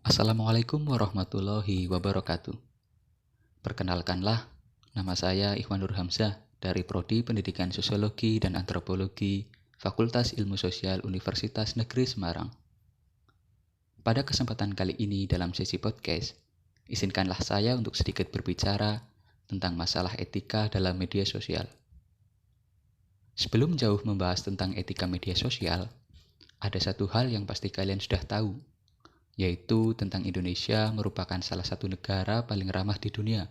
Assalamualaikum warahmatullahi wabarakatuh. Perkenalkanlah, nama saya Ikhwan Nur Hamzah dari Prodi Pendidikan Sosiologi dan Antropologi, Fakultas Ilmu Sosial Universitas Negeri Semarang. Pada kesempatan kali ini dalam sesi podcast, izinkanlah saya untuk sedikit berbicara tentang masalah etika dalam media sosial. Sebelum jauh membahas tentang etika media sosial, ada satu hal yang pasti kalian sudah tahu, yaitu tentang Indonesia merupakan salah satu negara paling ramah di dunia.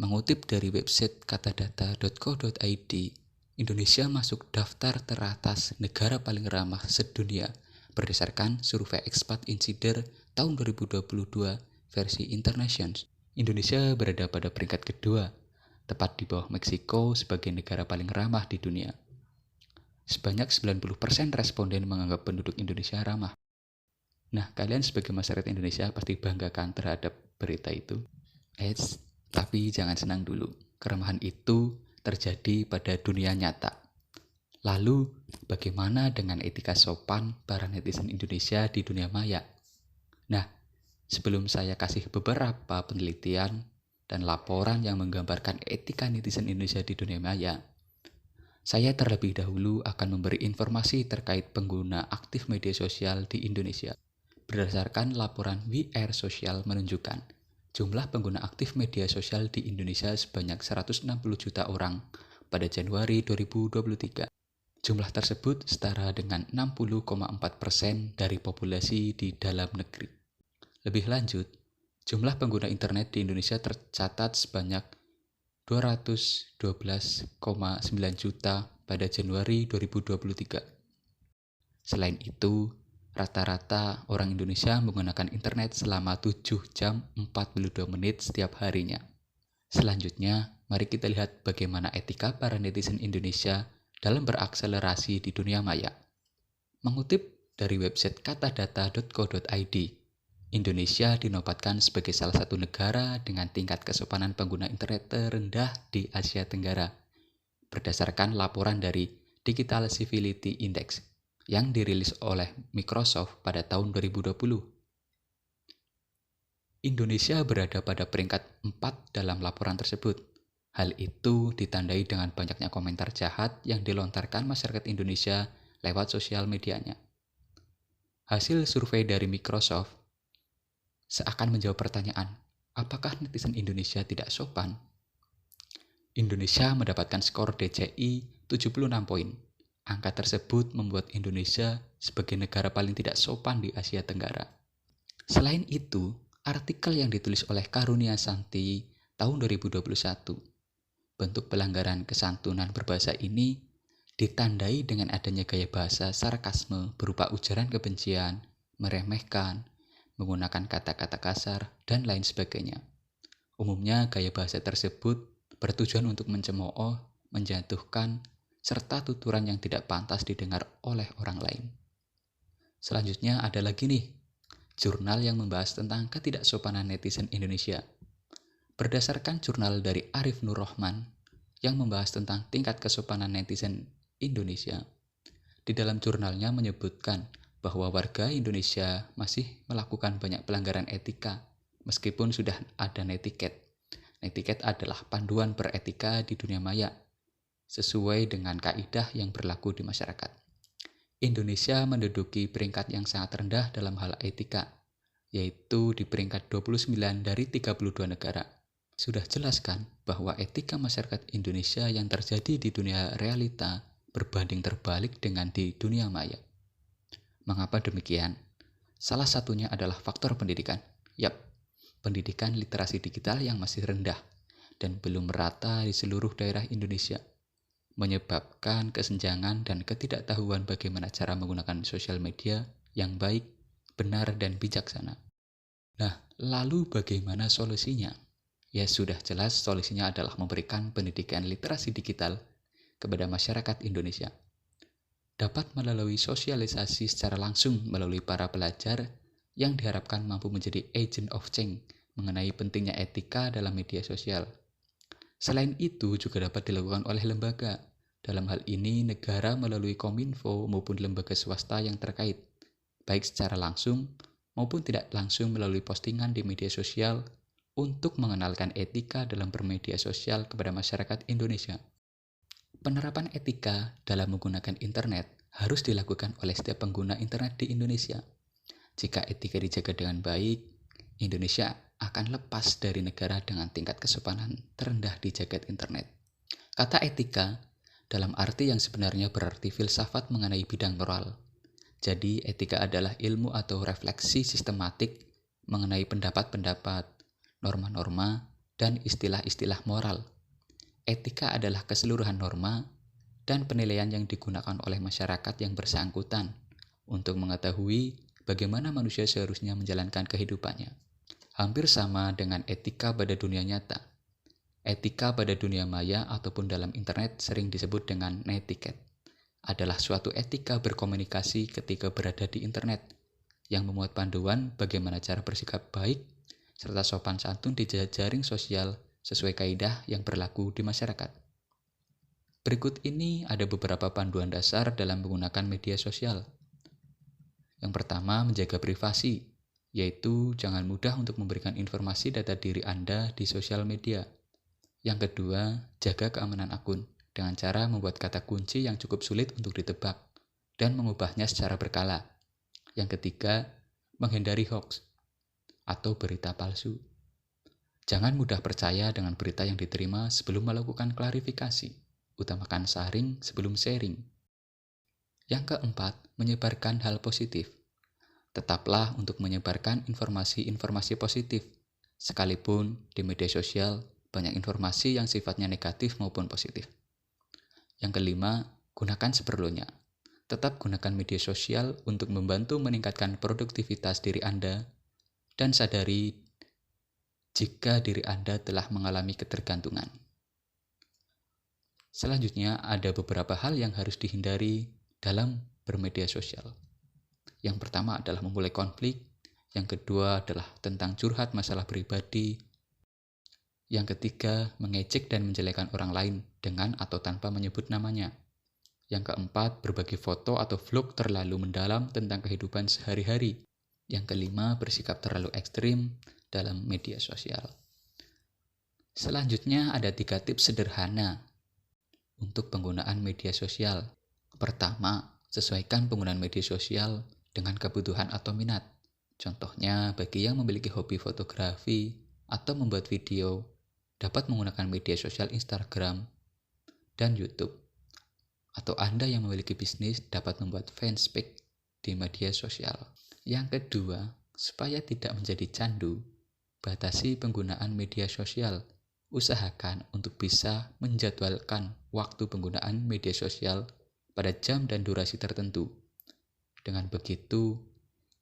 Mengutip dari website katadata.co.id, Indonesia masuk daftar teratas negara paling ramah sedunia berdasarkan survei Expat Insider tahun 2022 versi Internations. Indonesia berada pada peringkat kedua, tepat di bawah Meksiko sebagai negara paling ramah di dunia. Sebanyak 90% responden menganggap penduduk Indonesia ramah. Nah, kalian sebagai masyarakat Indonesia pasti banggakan terhadap berita itu. Tapi jangan senang dulu. Keramahan itu terjadi pada dunia nyata. Lalu, bagaimana dengan etika sopan para netizen Indonesia di dunia maya? Nah, sebelum saya kasih beberapa penelitian dan laporan yang menggambarkan etika netizen Indonesia di dunia maya, saya terlebih dahulu akan memberi informasi terkait pengguna aktif media sosial di Indonesia. Berdasarkan laporan We Are Social menunjukkan jumlah pengguna aktif media sosial di Indonesia sebanyak 160 juta orang pada Januari 2023. Jumlah tersebut setara dengan 60,4% dari populasi di dalam negeri. Lebih lanjut, jumlah pengguna internet di Indonesia tercatat sebanyak 212,9 juta pada Januari 2023. Selain itu, rata-rata orang Indonesia menggunakan internet selama 7 jam 42 menit setiap harinya. Selanjutnya, mari kita lihat bagaimana etika para netizen Indonesia dalam berakselerasi di dunia maya. Mengutip dari website katadata.co.id, Indonesia dinobatkan sebagai salah satu negara dengan tingkat kesopanan pengguna internet terendah di Asia Tenggara, berdasarkan laporan dari Digital Civility Index yang dirilis oleh Microsoft pada tahun 2020. Indonesia berada pada peringkat 4 dalam laporan tersebut. Hal itu ditandai dengan banyaknya komentar jahat yang dilontarkan masyarakat Indonesia lewat sosial medianya. Hasil survei dari Microsoft seakan menjawab pertanyaan, apakah netizen Indonesia tidak sopan? Indonesia mendapatkan skor DJI 76 poin. Angka tersebut membuat Indonesia sebagai negara paling tidak sopan di Asia Tenggara. Selain itu, artikel yang ditulis oleh Karunia Santi tahun 2021, bentuk pelanggaran kesantunan berbahasa ini ditandai dengan adanya gaya bahasa sarkasme berupa ujaran kebencian, meremehkan, menggunakan kata-kata kasar, dan lain sebagainya. Umumnya gaya bahasa tersebut bertujuan untuk mencemooh, menjatuhkan, serta tuturan yang tidak pantas didengar oleh orang lain. Selanjutnya ada lagi nih, jurnal yang membahas tentang ketidaksopanan netizen Indonesia. Berdasarkan jurnal dari Arif Nur Rahman yang membahas tentang tingkat kesopanan netizen Indonesia, di dalam jurnalnya menyebutkan bahwa warga Indonesia masih melakukan banyak pelanggaran etika meskipun sudah ada netiquette. Netiquette adalah panduan beretika di dunia maya, sesuai dengan kaidah yang berlaku di masyarakat. Indonesia menduduki peringkat yang sangat rendah dalam hal etika, yaitu di peringkat 29 dari 32 negara. Sudah jelas kan bahwa etika masyarakat Indonesia yang terjadi di dunia realita berbanding terbalik dengan di dunia maya. Mengapa demikian? Salah satunya adalah faktor pendidikan. Pendidikan literasi digital yang masih rendah dan belum merata di seluruh daerah Indonesia, menyebabkan kesenjangan dan ketidaktahuan bagaimana cara menggunakan sosial media yang baik, benar, dan bijaksana. Nah, lalu bagaimana solusinya? Ya sudah jelas solusinya adalah memberikan pendidikan literasi digital kepada masyarakat Indonesia. Dapat melalui sosialisasi secara langsung melalui para pelajar yang diharapkan mampu menjadi agent of change mengenai pentingnya etika dalam media sosial. Selain itu juga dapat dilakukan oleh lembaga, dalam hal ini negara melalui Kominfo maupun lembaga swasta yang terkait, baik secara langsung maupun tidak langsung melalui postingan di media sosial untuk mengenalkan etika dalam bermedia sosial kepada masyarakat Indonesia. Penerapan etika dalam menggunakan internet harus dilakukan oleh setiap pengguna internet di Indonesia. Jika etika dijaga dengan baik, Indonesia akan lepas dari negara dengan tingkat kesopanan terendah di jagat internet. Kata etika dalam arti yang sebenarnya berarti filsafat mengenai bidang moral. Jadi, etika adalah ilmu atau refleksi sistematik mengenai pendapat-pendapat, norma-norma, dan istilah-istilah moral. Etika adalah keseluruhan norma dan penilaian yang digunakan oleh masyarakat yang bersangkutan untuk mengetahui bagaimana manusia seharusnya menjalankan kehidupannya. Hampir sama dengan etika pada dunia nyata. Etika pada dunia maya ataupun dalam internet sering disebut dengan netiquette. Adalah suatu etika berkomunikasi ketika berada di internet yang memuat panduan bagaimana cara bersikap baik serta sopan santun di jaring sosial sesuai kaidah yang berlaku di masyarakat. Berikut ini ada beberapa panduan dasar dalam menggunakan media sosial. Yang pertama, menjaga privasi, yaitu jangan mudah untuk memberikan informasi data diri Anda di sosial media. Yang kedua, jaga keamanan akun dengan cara membuat kata kunci yang cukup sulit untuk ditebak dan mengubahnya secara berkala. Yang ketiga, menghindari hoax atau berita palsu. Jangan mudah percaya dengan berita yang diterima sebelum melakukan klarifikasi. Utamakan saring sebelum sharing. Yang keempat, menyebarkan hal positif. Tetaplah untuk menyebarkan informasi-informasi positif. Sekalipun di media sosial banyak informasi yang sifatnya negatif maupun positif. Yang kelima, gunakan seperlunya. Tetap gunakan media sosial untuk membantu meningkatkan produktivitas diri Anda dan sadari jika diri Anda telah mengalami ketergantungan. Selanjutnya, ada beberapa hal yang harus dihindari dalam bermedia sosial. Yang pertama adalah memulai konflik, yang kedua adalah tentang curhat masalah pribadi, yang ketiga mengejek dan menjelekkan orang lain dengan atau tanpa menyebut namanya, yang keempat berbagi foto atau vlog terlalu mendalam tentang kehidupan sehari-hari, yang kelima bersikap terlalu ekstrim dalam media sosial. Selanjutnya ada 3 tips sederhana untuk penggunaan media sosial. Pertama, sesuaikan penggunaan media sosial dengan kebutuhan atau minat. Contohnya, bagi yang memiliki hobi fotografi atau membuat video, dapat menggunakan media sosial Instagram dan YouTube. Atau Anda yang memiliki bisnis dapat membuat fanspage di media sosial. Yang kedua, supaya tidak menjadi candu, batasi penggunaan media sosial. Usahakan untuk bisa menjadwalkan waktu penggunaan media sosial pada jam dan durasi tertentu. Dengan begitu,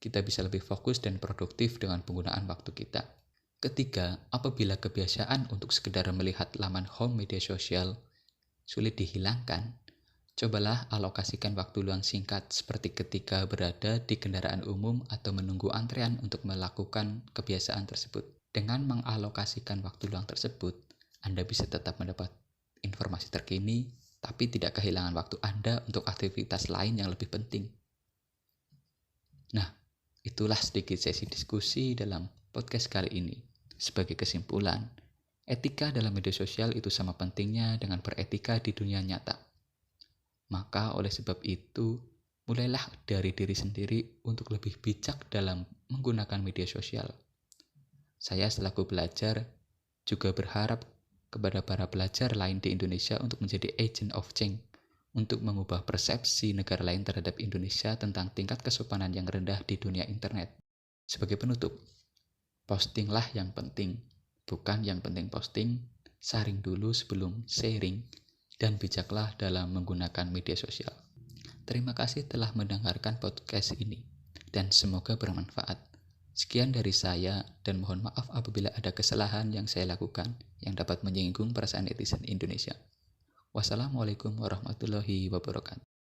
kita bisa lebih fokus dan produktif dengan penggunaan waktu kita. Ketiga, apabila kebiasaan untuk sekedar melihat laman home media sosial sulit dihilangkan, cobalah alokasikan waktu luang singkat seperti ketika berada di kendaraan umum atau menunggu antrean untuk melakukan kebiasaan tersebut. Dengan mengalokasikan waktu luang tersebut, Anda bisa tetap mendapat informasi terkini, tapi tidak kehilangan waktu Anda untuk aktivitas lain yang lebih penting. Nah, itulah sedikit sesi diskusi dalam podcast kali ini. Sebagai kesimpulan, etika dalam media sosial itu sama pentingnya dengan beretika di dunia nyata. Maka oleh sebab itu, mulailah dari diri sendiri untuk lebih bijak dalam menggunakan media sosial. Saya selaku pelajar juga berharap kepada para pelajar lain di Indonesia untuk menjadi agent of change, untuk mengubah persepsi negara lain terhadap Indonesia tentang tingkat kesopanan yang rendah di dunia internet. Sebagai penutup, postinglah yang penting, bukan yang penting posting, saring dulu sebelum sharing, dan bijaklah dalam menggunakan media sosial. Terima kasih telah mendengarkan podcast ini, dan semoga bermanfaat. Sekian dari saya, dan mohon maaf apabila ada kesalahan yang saya lakukan yang dapat menyinggung perasaan netizen Indonesia. Wassalamualaikum warahmatullahi wabarakatuh.